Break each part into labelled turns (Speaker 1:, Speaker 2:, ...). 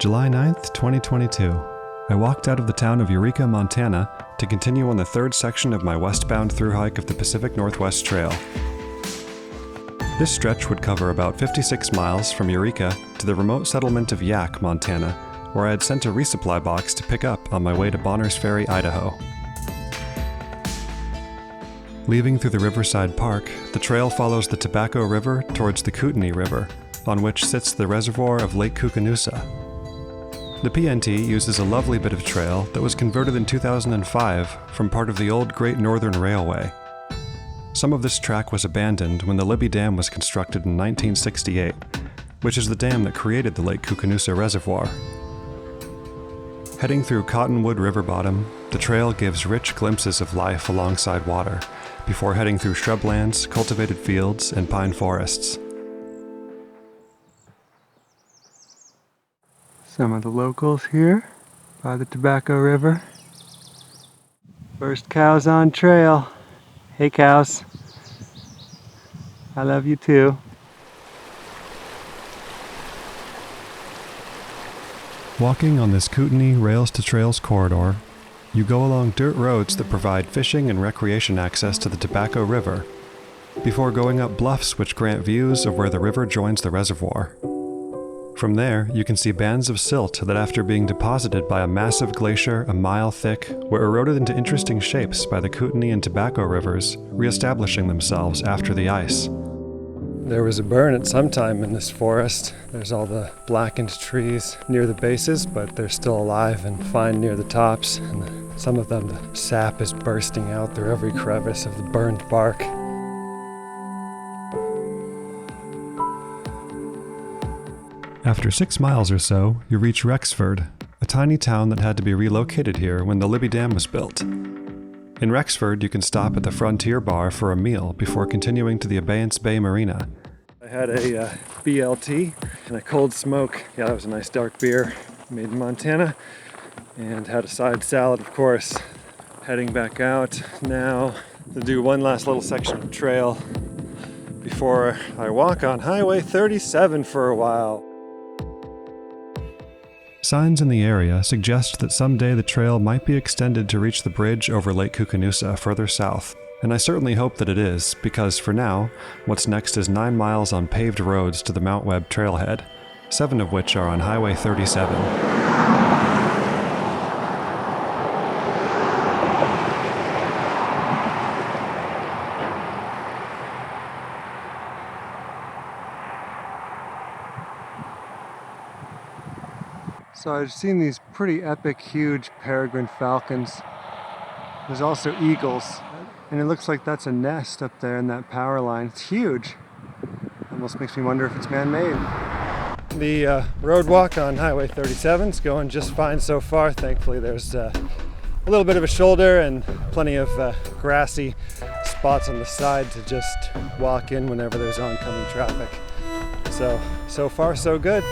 Speaker 1: July 9th, 2022. I walked out of the town of Eureka, Montana to continue on the third section of my westbound through hike of the Pacific Northwest Trail. This stretch would cover about 56 miles from Eureka to the remote settlement of Yaak, Montana, where I had sent a resupply box to pick up on my way to Bonners Ferry, Idaho. Leaving through the Riverside Park, the trail follows the Tobacco River towards the Kootenai River, on which sits the reservoir of Lake Kootenai. The PNT uses a lovely bit of trail that was converted in 2005 from part of the old Great Northern Railway. Some of this track was abandoned when the Libby Dam was constructed in 1968, which is the dam that created the Lake Kootenai Reservoir. Heading through Cottonwood River bottom, the trail gives rich glimpses of life alongside water, before heading through shrublands, cultivated fields, and pine forests.
Speaker 2: Some of the locals here by the Tobacco River. First cows on trail. Hey cows. I love you too.
Speaker 1: Walking on this Kootenai Rails to Trails corridor, you go along dirt roads that provide fishing and recreation access to the Tobacco River, before going up bluffs which grant views of where the river joins the reservoir. From there, you can see bands of silt that, after being deposited by a massive glacier a mile thick, were eroded into interesting shapes by the Kootenai and Tobacco rivers, reestablishing themselves after the ice. There was a burn at some time in this forest. There's all the blackened trees near the bases, but they're still alive and fine near the tops, and some of them, the sap is bursting out through every crevice of the burned bark. After 6 miles or so, you reach Rexford, a tiny town that had to be relocated here when the Libby Dam was built. In Rexford, you can stop at the Frontier Bar for a meal before continuing to the Abeyance Bay Marina. I had a BLT and a cold smoke. Yeah, that was a nice dark beer made in Montana. And had a side salad, of course. Heading back out now to do one last little section of trail before I walk on Highway 37 for a while. Signs in the area suggest that someday the trail might be extended to reach the bridge over Lake Kootenai further south, and I certainly hope that it is, because for now, what's next is 9 miles on paved roads to the Mount Webb trailhead, 7 of which are on Highway 37.
Speaker 2: So I've seen these pretty epic, huge peregrine falcons. There's also eagles, and it looks like that's a nest up there in that power line. It's huge. Almost makes me wonder if it's man-made.
Speaker 1: The road walk on Highway 37 is going just fine so far. Thankfully, there's a little bit of a shoulder and plenty of grassy spots on the side to just walk in whenever there's oncoming traffic. So far, so good.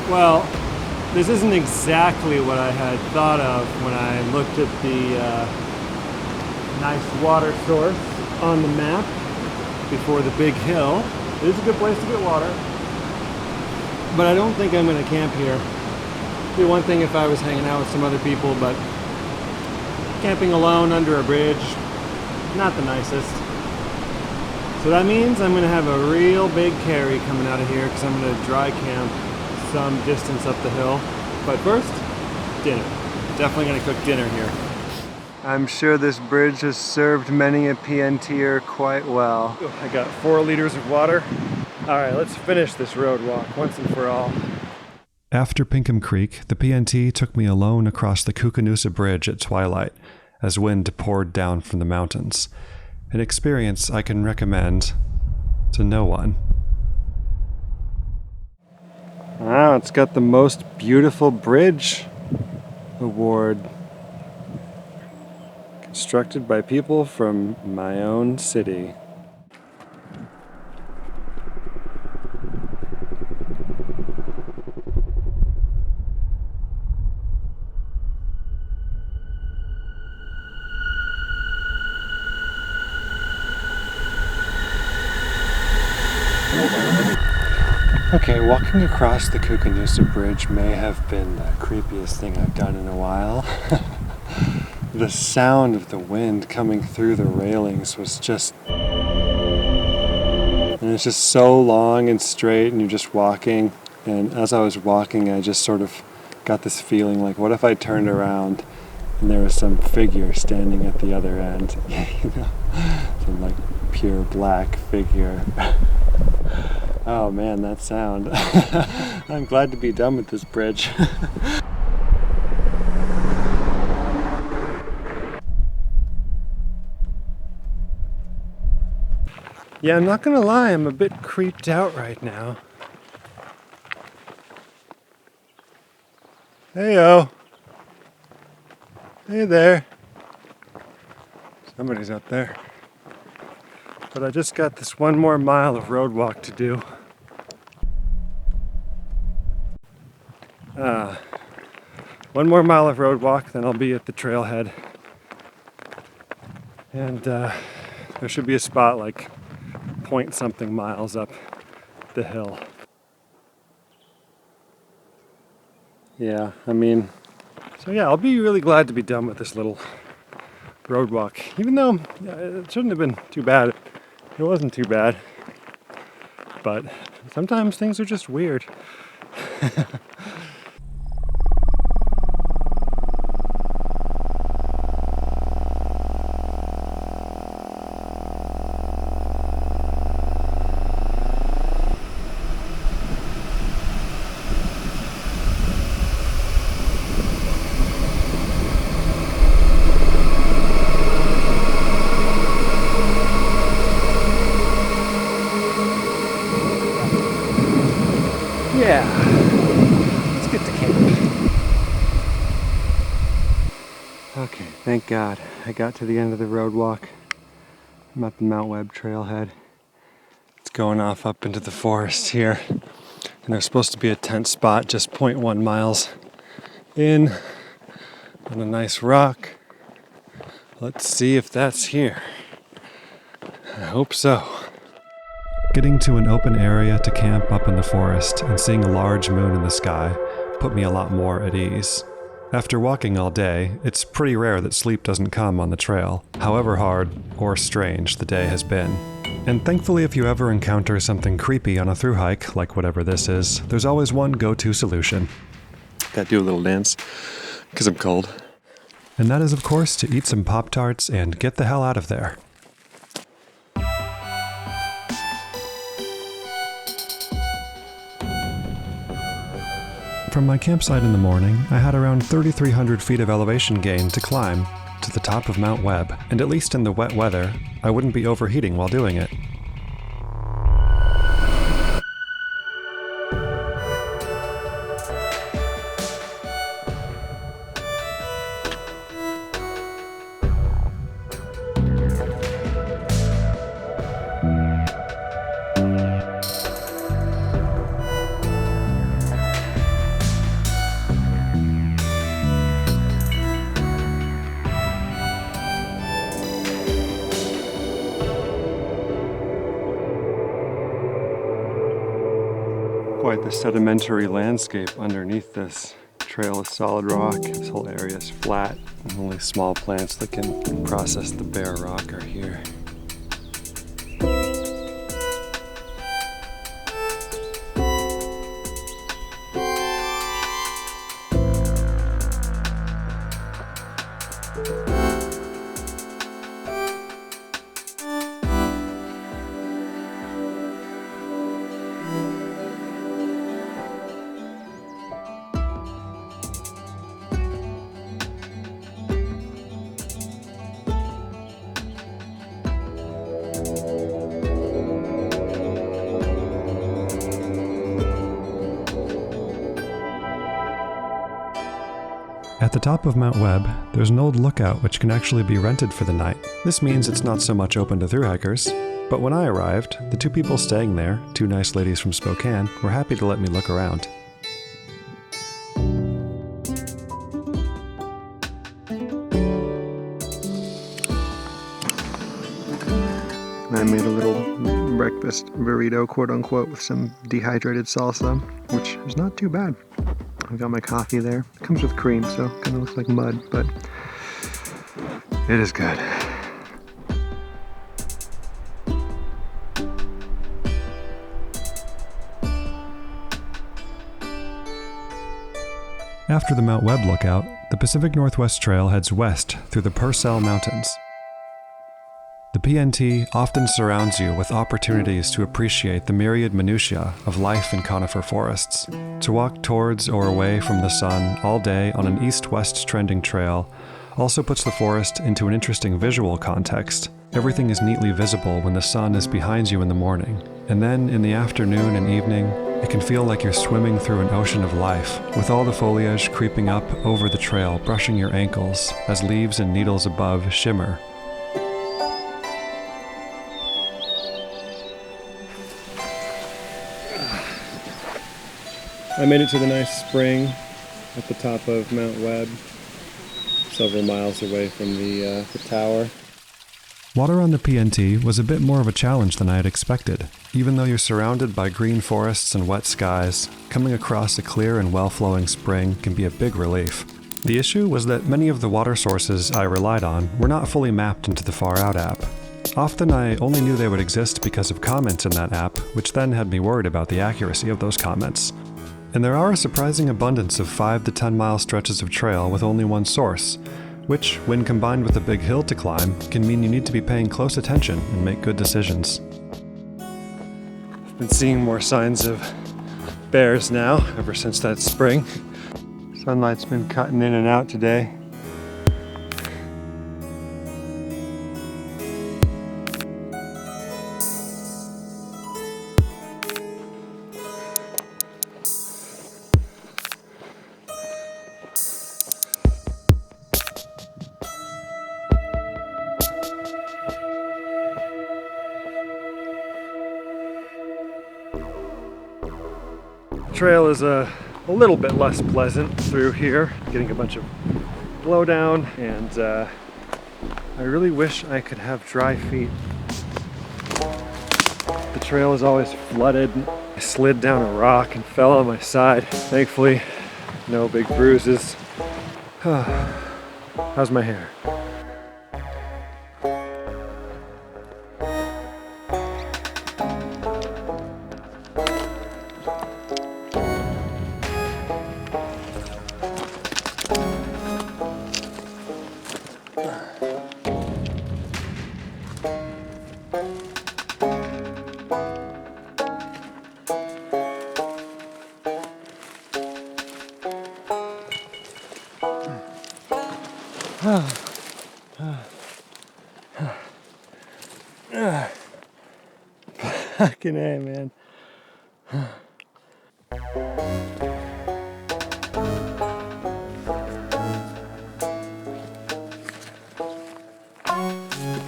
Speaker 2: Well, this isn't exactly what I had thought of when I looked at the nice water source on the map before the big hill. It is a good place to get water, but I don't think I'm going to camp here. It'd be one thing if I was hanging out with some other people, but camping alone under a bridge, not the nicest. So that means I'm going to have a real big carry coming out of here because I'm going to dry camp some distance up the hill. But first, dinner. Definitely gonna cook dinner here. I'm sure this bridge has served many a PNTer quite well.
Speaker 1: I got 4 liters of water. All right, let's finish this road walk once and for all. After Pinkham Creek, the PNT took me alone across the Kootenai Bridge at twilight as wind poured down from the mountains. An experience I can recommend to no one.
Speaker 2: Wow, it's got the most beautiful bridge award. Constructed by people from my own city.
Speaker 1: Okay, walking across the Kookanusa Bridge may have been the creepiest thing I've done in a while. The sound of the wind coming through the railings was just... And it's just so long and straight, and you're just walking. And as I was walking, I just sort of got this feeling like, what if I turned around and there was some figure standing at the other end? You know, some like pure black figure. Oh man, that sound. I'm glad to be done with this bridge. Yeah, I'm not gonna lie, I'm a bit creeped out right now. Heyo. Hey there. Somebody's up there. But I just got this one more mile of road walk to do. One more mile of road walk, then I'll be at the trailhead. And there should be a spot like point something miles up the hill. Yeah, I mean, so yeah, I'll be really glad to be done with this little road walk. Even though it shouldn't have been too bad. It wasn't too bad. But sometimes things are just weird. Yeah, let's get to camp. Okay, thank God. I got to the end of the road walk. I'm at the Mount Webb trailhead. It's going off up into the forest here. And there's supposed to be a tent spot just 0.1 miles in on a nice rock. Let's see if that's here. I hope so. Getting to an open area to camp up in the forest and seeing a large moon in the sky put me a lot more at ease. After walking all day, it's pretty rare that sleep doesn't come on the trail, however hard or strange the day has been. And thankfully, if you ever encounter something creepy on a thru hike, like whatever this is, there's always one go-to solution. Gotta do a little dance, because I'm cold. And that is, of course, to eat some Pop-Tarts and get the hell out of there. From my campsite in the morning, I had around 3,300 feet of elevation gain to climb to the top of Mount Webb, and at least in the wet weather, I wouldn't be overheating while doing it. Quite the sedimentary landscape underneath this trail of solid rock. This whole area is flat, and only small plants that can process the bare rock are here. At the top of Mount Webb, there's an old lookout which can actually be rented for the night. This means it's not so much open to thru-hikers, but when I arrived, the two people staying there, two nice ladies from Spokane, were happy to let me look around. I made a little breakfast burrito, quote unquote, with some dehydrated salsa, which is not too bad. I've got my coffee there. It comes with cream, so it kind of looks like mud, but it is good. After the Mount Webb lookout, the Pacific Northwest Trail heads west through the Purcell Mountains. The PNT often surrounds you with opportunities to appreciate the myriad minutiae of life in conifer forests. To walk towards or away from the sun all day on an east-west trending trail also puts the forest into an interesting visual context. Everything is neatly visible when the sun is behind you in the morning, and then in the afternoon and evening, it can feel like you're swimming through an ocean of life, with all the foliage creeping up over the trail, brushing your ankles as leaves and needles above shimmer. I made it to the nice spring at the top of Mount Webb, several miles away from the tower. Water on the PNT was a bit more of a challenge than I had expected. Even though you're surrounded by green forests and wet skies, coming across a clear and well-flowing spring can be a big relief. The issue was that many of the water sources I relied on were not fully mapped into the Far Out app. Often I only knew they would exist because of comments in that app, which then had me worried about the accuracy of those comments. And there are a surprising abundance of 5 to 10 mile stretches of trail with only one source, which, when combined with a big hill to climb, can mean you need to be paying close attention and make good decisions. I've been seeing more signs of bears now, ever since that spring. Sunlight's been cutting in and out today. Trail is a little bit less pleasant through here, getting a bunch of blowdown, and I really wish I could have dry feet. The trail is always flooded. I slid down a rock and fell on my side. Thankfully, no big bruises. How's my hair? Fucking A, man.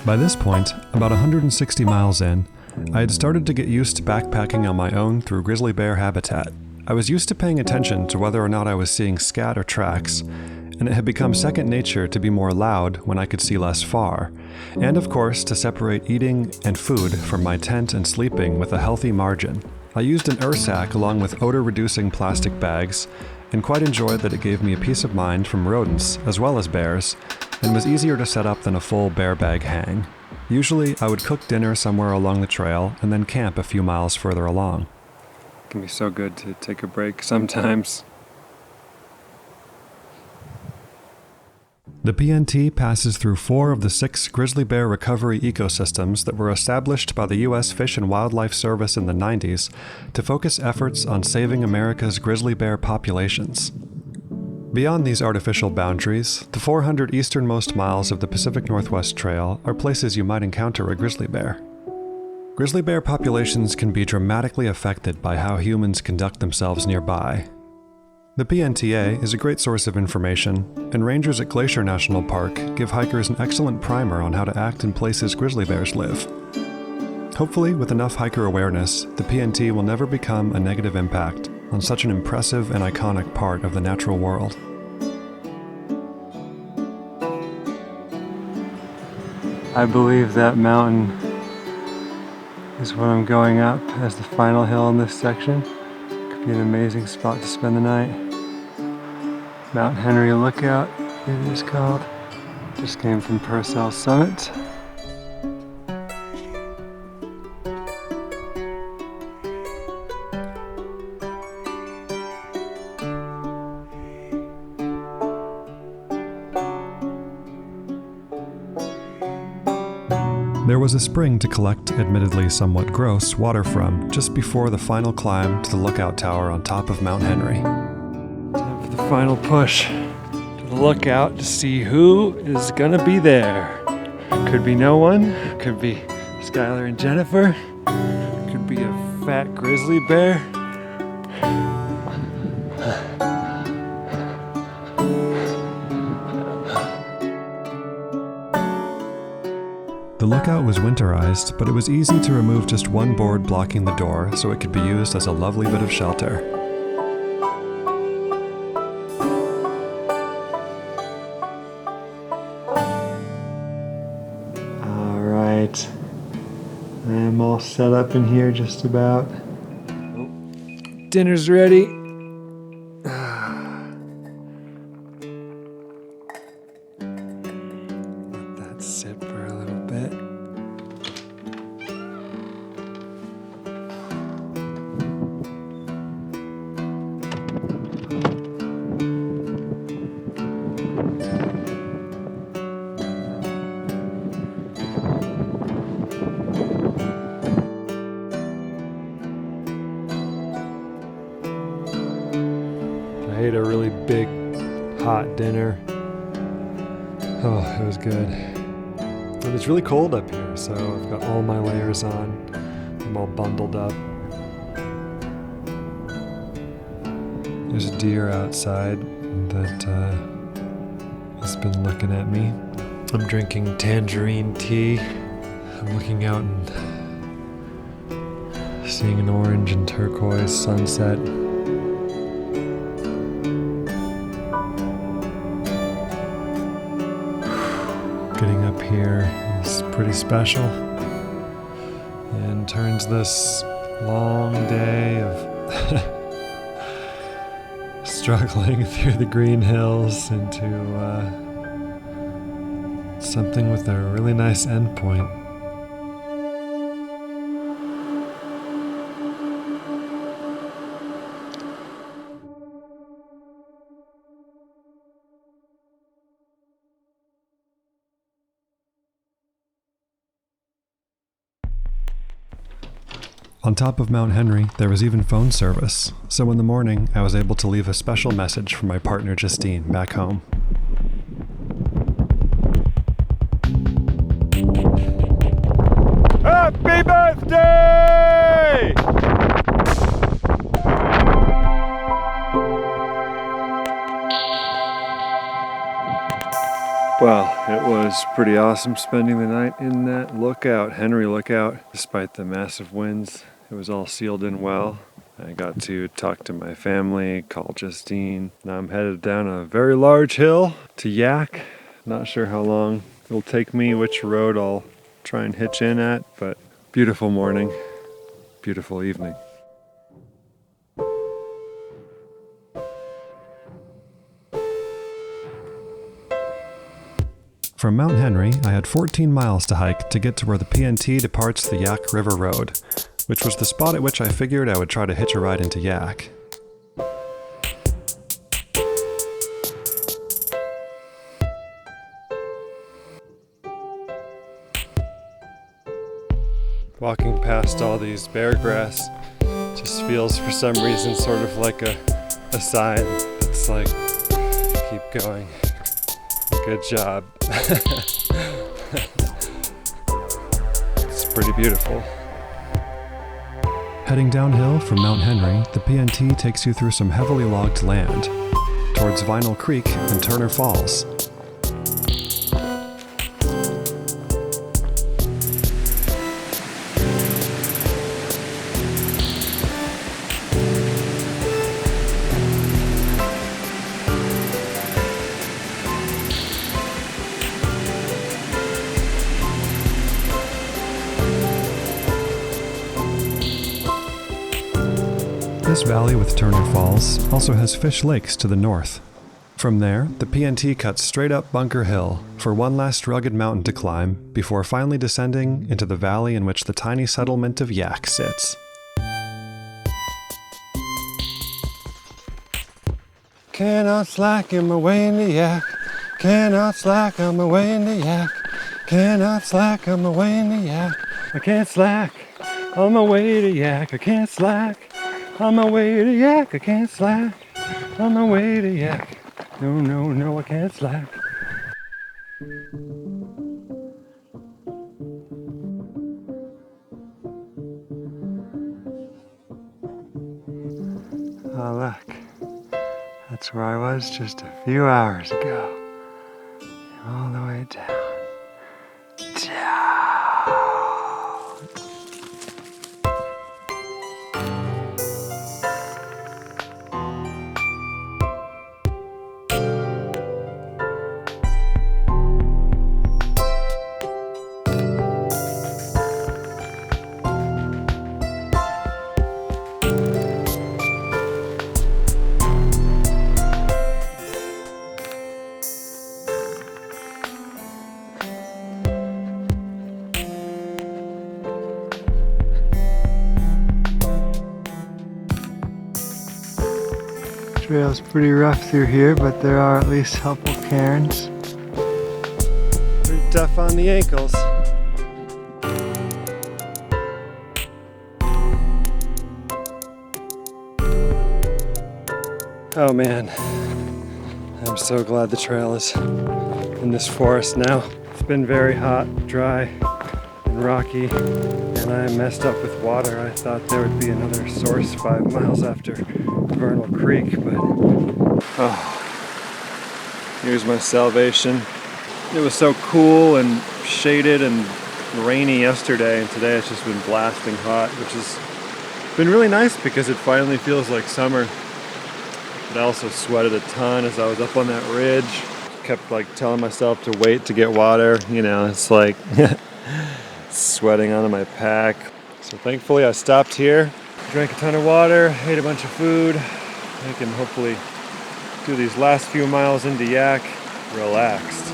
Speaker 1: By this point, about 160 miles in, I had started to get used to backpacking on my own through grizzly bear habitat. I was used to paying attention to whether or not I was seeing scat or tracks, and it had become second nature to be more loud when I could see less far, and of course to separate eating and food from my tent and sleeping with a healthy margin. I used an ursack along with odor-reducing plastic bags, and quite enjoyed that it gave me a peace of mind from rodents as well as bears, and was easier to set up than a full bear bag hang. Usually I would cook dinner somewhere along the trail and then camp a few miles further along. It can be so good to take a break sometimes. The PNT passes through 4 of the 6 grizzly bear recovery ecosystems that were established by the U.S. Fish and Wildlife Service in the 90s to focus efforts on saving America's grizzly bear populations. Beyond these artificial boundaries, the 400 easternmost miles of the Pacific Northwest Trail are places you might encounter a grizzly bear. Grizzly bear populations can be dramatically affected by how humans conduct themselves nearby. The PNTA is a great source of information, and rangers at Glacier National Park give hikers an excellent primer on how to act in places grizzly bears live. Hopefully, with enough hiker awareness, the PNT will never become a negative impact on such an impressive and iconic part of the natural world. I believe that mountain
Speaker 2: is what I'm going up as the final hill in this section. Could be an amazing spot to spend the night. Mount Henry Lookout, it is called. Just came from Purcell Summit.
Speaker 1: There was a spring to collect admittedly somewhat gross water from just before the final climb to the lookout tower on top of Mount Henry.
Speaker 2: Time for the final push to the lookout to see who is gonna be there. Could be no one, could be Skylar and Jennifer, could be a fat grizzly bear.
Speaker 1: The lookout was winterized, but it was easy to remove just one board blocking the door so it could be used as a lovely bit of shelter.
Speaker 2: All right, I am all set up in here just about. Dinner's ready. Let that sit for a little bit. I ate a really big, hot dinner. Oh, it was good. And it's really cold up here, so I've got all my layers on. I'm all bundled up. There's a deer outside that has been looking at me. I'm drinking tangerine tea. I'm looking out and seeing an orange and turquoise sunset. Getting up here is pretty special and turns this long day of struggling through the green hills into something with a really nice endpoint.
Speaker 1: On top of Mount Henry, there was even phone service, so in the morning I was able to leave a special message for my partner Justine back home.
Speaker 2: Happy birthday! Well, it was pretty awesome spending the night in that lookout, Henry Lookout. Despite the massive winds, it was all sealed in well. I got to talk to my family, call Justine. Now I'm headed down a very large hill to Yaak. Not sure how long it'll take me, which road I'll try and hitch in at, but beautiful morning, beautiful evening.
Speaker 1: From Mount Henry, I had 14 miles to hike to get to where the PNT departs the Yaak River Road, which was the spot at which I figured I would try to hitch a ride into Yaak.
Speaker 2: Walking past all these bear grass just feels for some reason sort of like a sign that's like, keep going. Good job. It's pretty beautiful.
Speaker 1: Heading downhill from Mount Henry, the PNT takes you through some heavily logged land, towards Vinyl Creek and Turner Falls. This valley with Turner Falls also has Fish Lakes to the north. From there, the PNT cuts straight up Bunker Hill for one last rugged mountain to climb before finally descending into the valley in which the tiny settlement of Yaak sits.
Speaker 2: Cannot slack in my way in the Yaak. Cannot slack on my way in the Yaak. Cannot slack on my way in the Yaak. I can't slack on my way to Yaak. I can't slack on my way to Yaak. I can't slack on my way to Yaak. No, no, no, I can't slack. Oh, look. That's where I was just a few hours ago. All the way down. Trail's pretty rough through here, but there are at least helpful cairns. Pretty tough on the ankles. Oh man, I'm so glad the trail is in this forest now. It's been very hot, dry, and rocky, and I messed up with water. I thought there would be another source 5 miles after Vernal Creek, but here's my salvation. It was so cool and shaded and rainy yesterday, and today it's just been blasting hot, which has been really nice because it finally feels like summer. But I also sweated a ton as I was up on that ridge. Kept like telling myself to wait to get water, you know, it's like sweating onto my pack. So thankfully I stopped here, drank a ton of water, ate a bunch of food. I can hopefully do these last few miles into Yaak relaxed.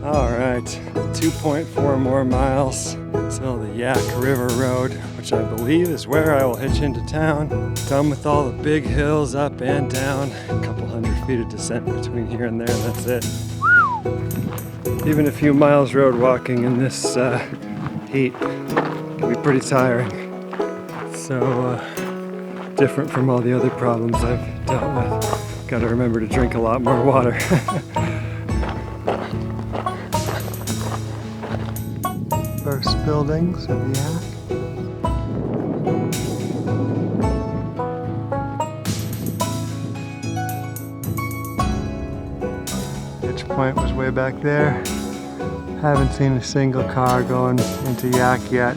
Speaker 2: All right, 2.4 more miles till the Yaak River Road, which I believe is where I will hitch into town. Done with all the big hills up and down. A couple hundred feet of descent between here and there, and that's it. Even a few miles road walking in this heat can be pretty tiring. So different from all the other problems I've dealt with. Gotta remember to drink a lot more water. First buildings of Yaak. Hitch point was way back there. Haven't seen a single car going into Yaak yet.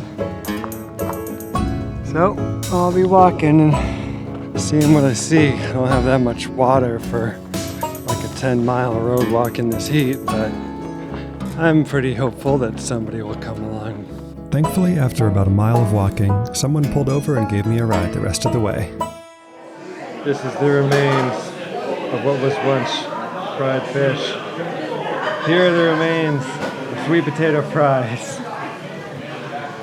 Speaker 2: So I'll be walking and seeing what I see. I don't have that much water for like a 10-mile road walk in this heat, but I'm pretty hopeful that somebody will come along.
Speaker 1: Thankfully, after about a mile of walking, someone pulled over and gave me a ride the rest of the way.
Speaker 2: This is the remains of what was once fried fish. Here are the remains of sweet potato fries.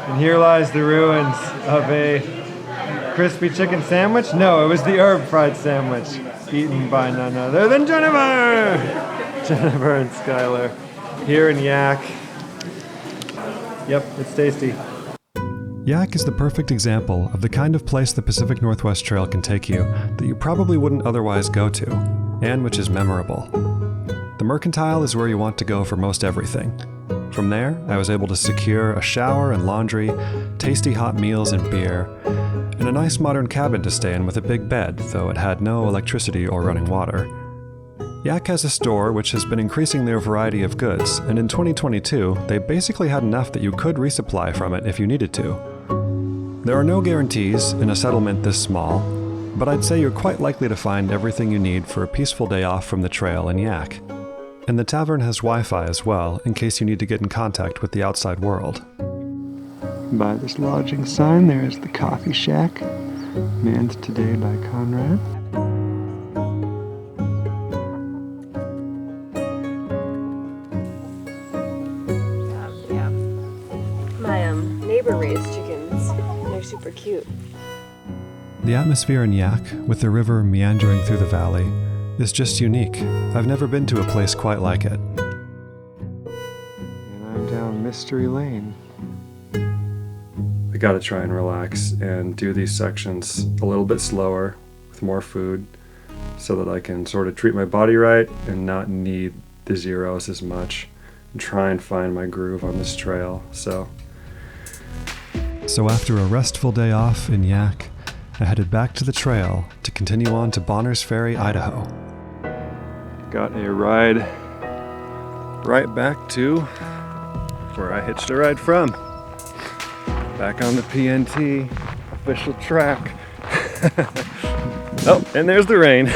Speaker 2: And here lies the ruins of a crispy chicken sandwich. No, it was the herb fried sandwich eaten by none other than Jennifer! Jennifer and Skylar. Here in Yaak. Yep, it's tasty.
Speaker 1: Yaak is the perfect example of the kind of place the Pacific Northwest Trail can take you that you probably wouldn't otherwise go to, and which is memorable. The Mercantile is where you want to go for most everything. From there, I was able to secure a shower and laundry, tasty hot meals and beer, and a nice modern cabin to stay in with a big bed, though it had no electricity or running water. Yaak has a store which has been increasing their variety of goods, and in 2022, they basically had enough that you could resupply from it if you needed to. There are no guarantees in a settlement this small, but I'd say you're quite likely to find everything you need for a peaceful day off from the trail in Yaak. And the tavern has Wi-Fi as well, in case you need to get in contact with the outside world.
Speaker 2: By this lodging sign, there is the coffee shack, manned today by Conrad.
Speaker 3: Yeah. My neighbor raised chickens. They're super cute.
Speaker 1: The atmosphere in Yaak, with the river meandering through the valley, is just unique. I've never been to a place quite like it.
Speaker 2: And I'm down Mystery Lane. I gotta try and relax and do these sections a little bit slower with more food so that I can sort of treat my body right and not need the zeros as much and try and find my groove on this trail. So
Speaker 1: after a restful day off in Yaak, I headed back to the trail to continue on to Bonners Ferry, Idaho.
Speaker 2: got a ride right back to where I hitched a ride from. Back on the PNT official track. Oh, and there's the rain.